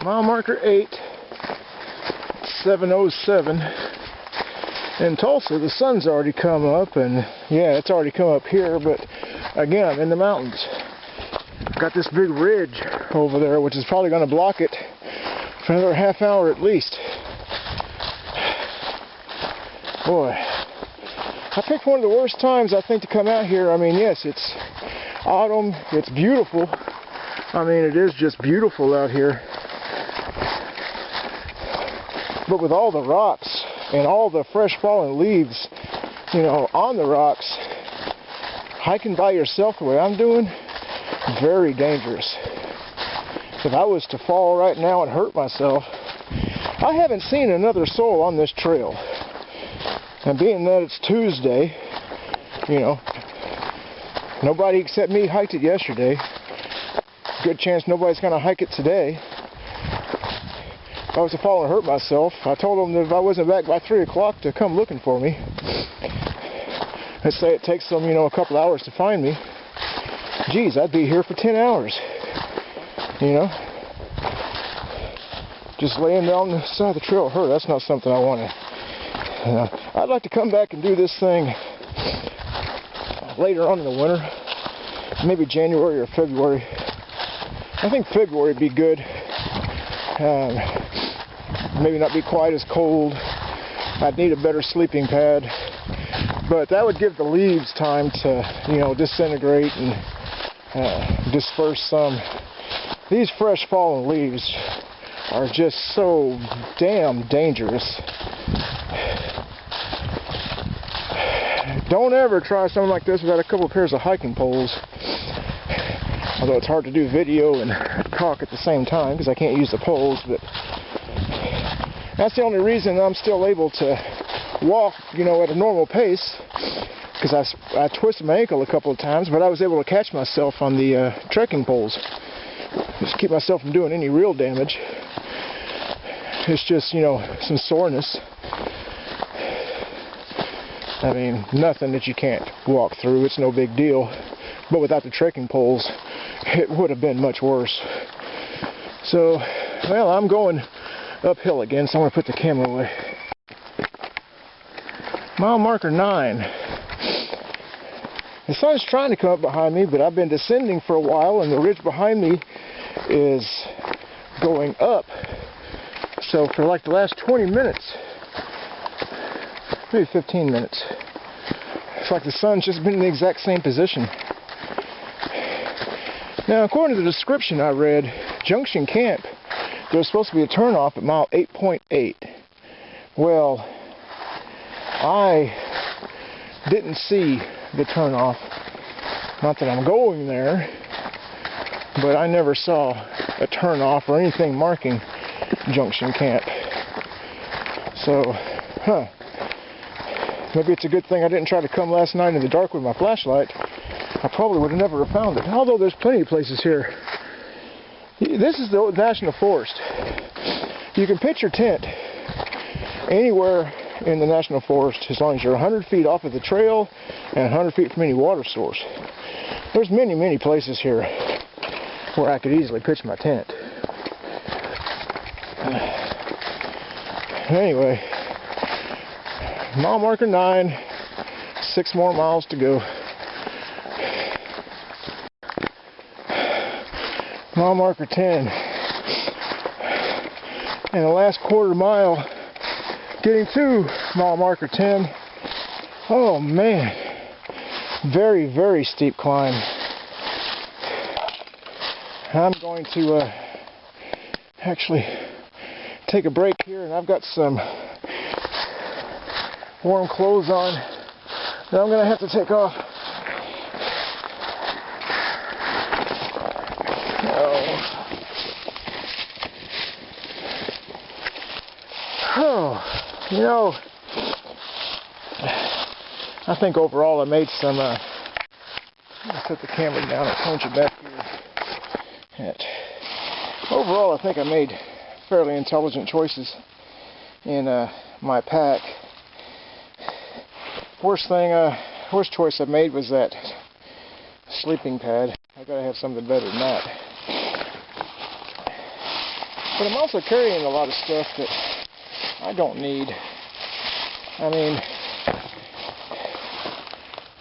Mile marker 8, 7:07. In Tulsa, the sun's already come up, and yeah, it's already come up here, but again, I'm in the mountains. Got this big ridge over there, which is probably going to block it for another half hour at least. Boy, I picked one of the worst times, I think, to come out here. I mean, yes, it's autumn, it's beautiful. I mean, it is just beautiful out here. But with all the rocks and all the fresh fallen leaves, you know, on the rocks, hiking by yourself the way I'm doing, very dangerous. If I was to fall right now and hurt myself, I haven't seen another soul on this trail. And being that it's Tuesday, you know, nobody except me hiked it yesterday. Good chance nobody's going to hike it today. If I was to fall and hurt myself, I told them that if I wasn't back by 3 o'clock to come looking for me. Let's say it takes them, you know, a couple hours to find me. Geez, I'd be here for 10 hours. You know? Just laying down the side of the trail hurt. That's not something I want to. I'd like to come back and do this thing later on in the winter. Maybe January or February. I think February would be good. Maybe not be quite as cold. I'd need a better sleeping pad. But that would give the leaves time to, you know, disintegrate and disperse some. These fresh fallen leaves are just so damn dangerous. Don't ever try something like this without a couple of pairs of hiking poles. Although it's hard to do video and talk at the same time because I can't use the poles, but that's the only reason I'm still able to walk, you know, at a normal pace, because I twisted my ankle a couple of times, but I was able to catch myself on the trekking poles. Just keep myself from doing any real damage. It's just, you know, some soreness. I mean, nothing that you can't walk through. It's no big deal. But without the trekking poles, it would have been much worse. So, well, I'm going uphill again, so I'm going to put the camera away. Mile marker 9. The sun's trying to come up behind me, but I've been descending for a while, and the ridge behind me is going up. So for like the last 20 minutes, maybe 15 minutes, it's like the sun's just been in the exact same position. Now, according to the description I read, Junction Camp, there's supposed to be a turnoff at mile 8.8. Well, I didn't see the turnoff. Not that I'm going there, but I never saw a turnoff or anything marking Junction Camp. So, maybe it's a good thing I didn't try to come last night in the dark with my flashlight. I probably would have never have found it. Although there's plenty of places here. This is the National Forest. You can pitch your tent anywhere in the National Forest as long as you're 100 feet off of the trail and 100 feet from any water source. There's many, many places here where I could easily pitch my tent. Anyway, mile marker 9, 6 more miles to go. Mile marker 10. And the last quarter mile, getting to mile marker 10. Oh man, very, very steep climb. I'm going to actually take a break here, and I've got some warm clothes on that I'm going to have to take off. Oh, you know, I think overall I made some, I'll put the camera down and point you back here. Overall, I think I made fairly intelligent choices in my pack. Worst choice I made was that sleeping pad. I gotta have something better than that. But I'm also carrying a lot of stuff that I don't need. I mean,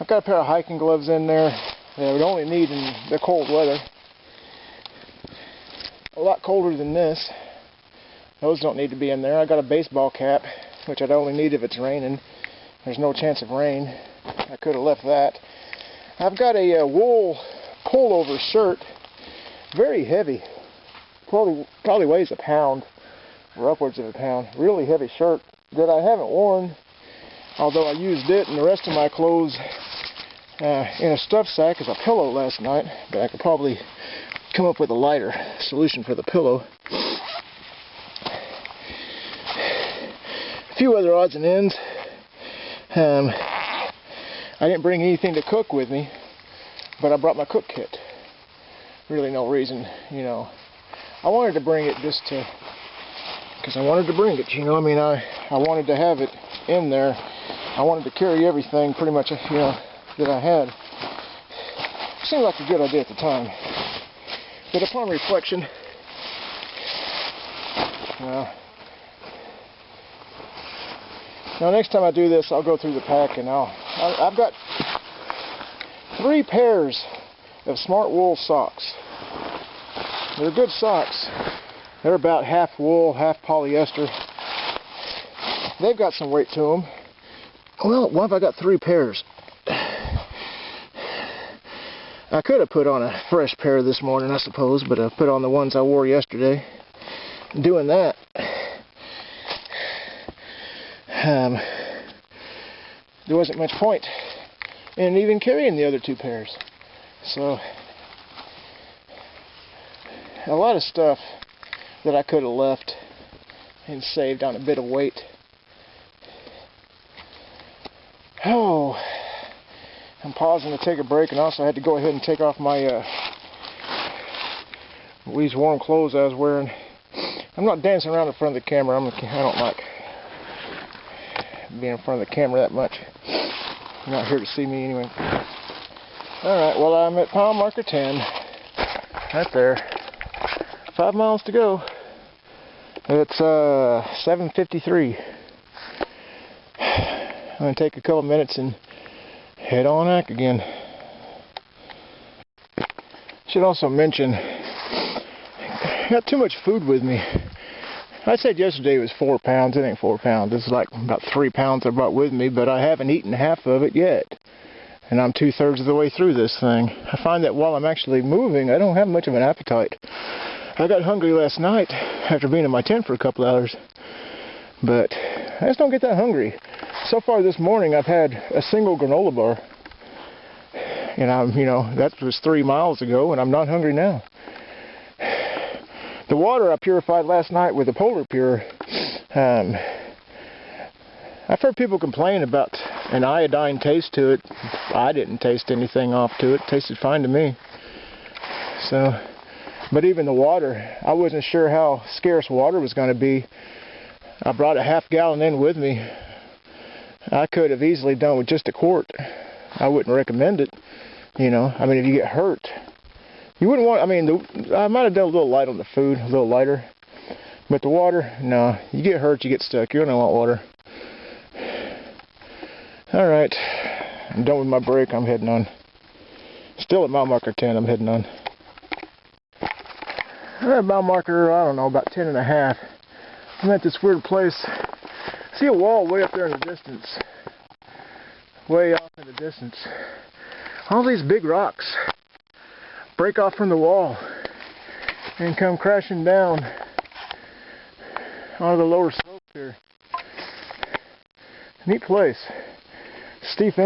I've got a pair of hiking gloves in there that I would only need in the cold weather. A lot colder than this. Those don't need to be in there. I got a baseball cap, which I'd only need if it's raining. There's no chance of rain. I could have left that. I've got a wool pullover shirt, very heavy. Probably weighs a pound or upwards of a pound. Really heavy shirt that I haven't worn, although I used it and the rest of my clothes in a stuff sack as a pillow last night. But I could probably come up with a lighter solution for the pillow. A few other odds and ends. I didn't bring anything to cook with me, but I brought my cook kit. Really no reason, you know. I wanted to bring it just to, because I wanted to bring it, you know. I mean, I wanted to have it in there. I wanted to carry everything pretty much, you know, that I had. Seemed like a good idea at the time. But upon reflection, now next time I do this, I'll go through the pack and I've got 3 pairs of smart wool socks. They're good socks. They're about half wool, half polyester. They've got some weight to them. Well, why have I got 3 pairs? I could have put on a fresh pair this morning, I suppose, but I put on the ones I wore yesterday. Doing that, there wasn't much point in even carrying the other 2 pairs. So, a lot of stuff that I could have left and saved on a bit of weight. Oh, I'm pausing to take a break, and also had to go ahead and take off my these warm clothes I was wearing. I'm not dancing around in front of the camera. I don't like being in front of the camera that much. You're not here to see me anyway. Alright, well, I'm at mile marker 10. Right there. 5 miles to go. It's 7:53. I'm going to take a couple minutes and head on back again. Should also mention, I got too much food with me. I said yesterday it was 4 pounds. It ain't 4 pounds. It's like about 3 pounds I brought with me, but I haven't eaten half of it yet. And I'm 2/3 of the way through this thing. I find that while I'm actually moving, I don't have much of an appetite. I got hungry last night after being in my tent for a couple hours, but I just don't get that hungry. So far this morning, I've had a single granola bar, and that was 3 miles ago, and I'm not hungry now. The water I purified last night with a Polar Pure, I've heard people complain about an iodine taste to it. I didn't taste anything off to it. It tasted fine to me. So, but even the water, I wasn't sure how scarce water was going to be. I brought a half gallon in with me. I could have easily done with just a quart. I wouldn't recommend it. You know, I mean, if you get hurt, you wouldn't want, I might have done a little light on the food, a little lighter. But the water, no, you get hurt, you get stuck. You don't want water. Alright, I'm done with my break. I'm heading on. Still at mile marker 10, I'm heading on. Alright, mile marker, I don't know, about 10 and a half. I'm at this weird place. I see a wall way up there in the distance. Way off in the distance. All these big rocks break off from the wall and come crashing down onto the lower slope here. Neat place. Steep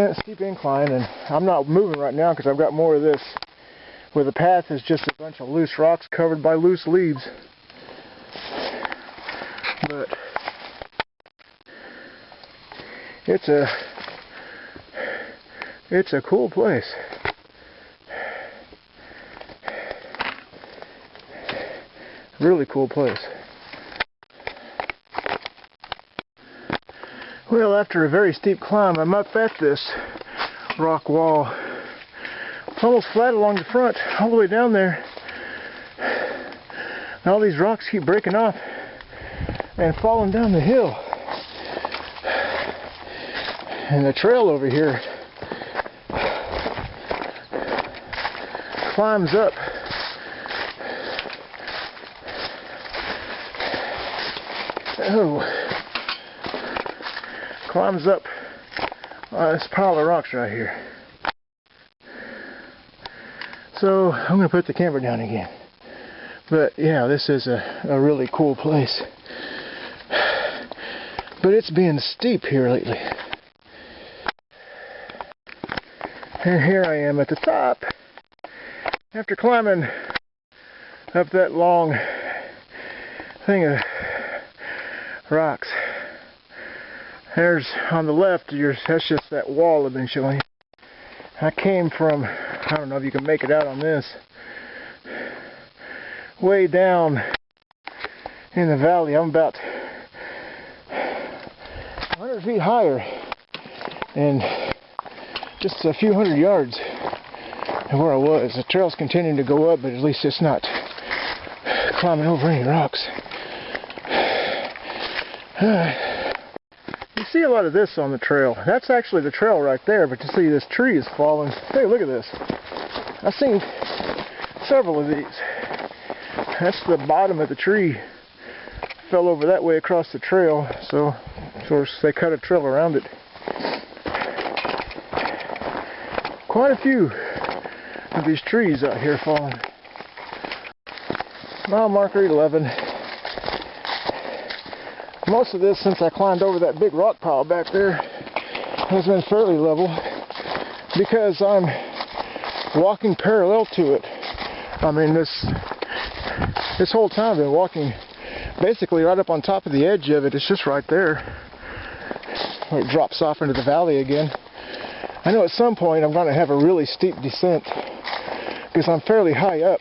incline, and I'm not moving right now because I've got more of this, where the path is just a bunch of loose rocks covered by loose leaves. But it's a cool place. Really cool place. Well, after a very steep climb, I'm up at this rock wall. It's almost flat along the front, all the way down there. And all these rocks keep breaking off and falling down the hill. And the trail over here climbs up this pile of rocks right here. So I'm going to put the camera down again. But yeah, this is a really cool place. But it's been steep here lately. And here I am at the top. After climbing up that long thing of rocks. There's on the left, that's just that wall I've been showing you. I came from, I don't know if you can make it out on this, way down in the valley. I'm about 100 feet higher and just a few hundred yards of where I was. The trail's continuing to go up, but at least it's not climbing over any rocks. You see a lot of this on the trail. That's actually the trail right there, but you see this tree is falling. Hey, look at this. I've seen several of these. That's the bottom of the tree. Fell over that way across the trail, so of course they cut a trail around it. Quite a few of these trees out here falling. Mile marker 11. Most of this, since I climbed over that big rock pile back there, has been fairly level because I'm walking parallel to it. I mean, this whole time I've been walking basically right up on top of the edge of it. It's just right there where it drops off into the valley again. I know at some point I'm going to have a really steep descent because I'm fairly high up.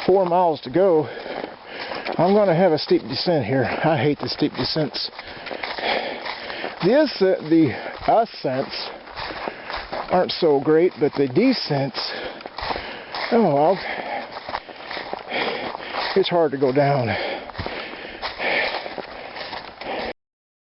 4 miles to go. I'm going to have a steep descent here. I hate the steep descents. The ascents aren't so great, but the descents, oh well, it's hard to go down.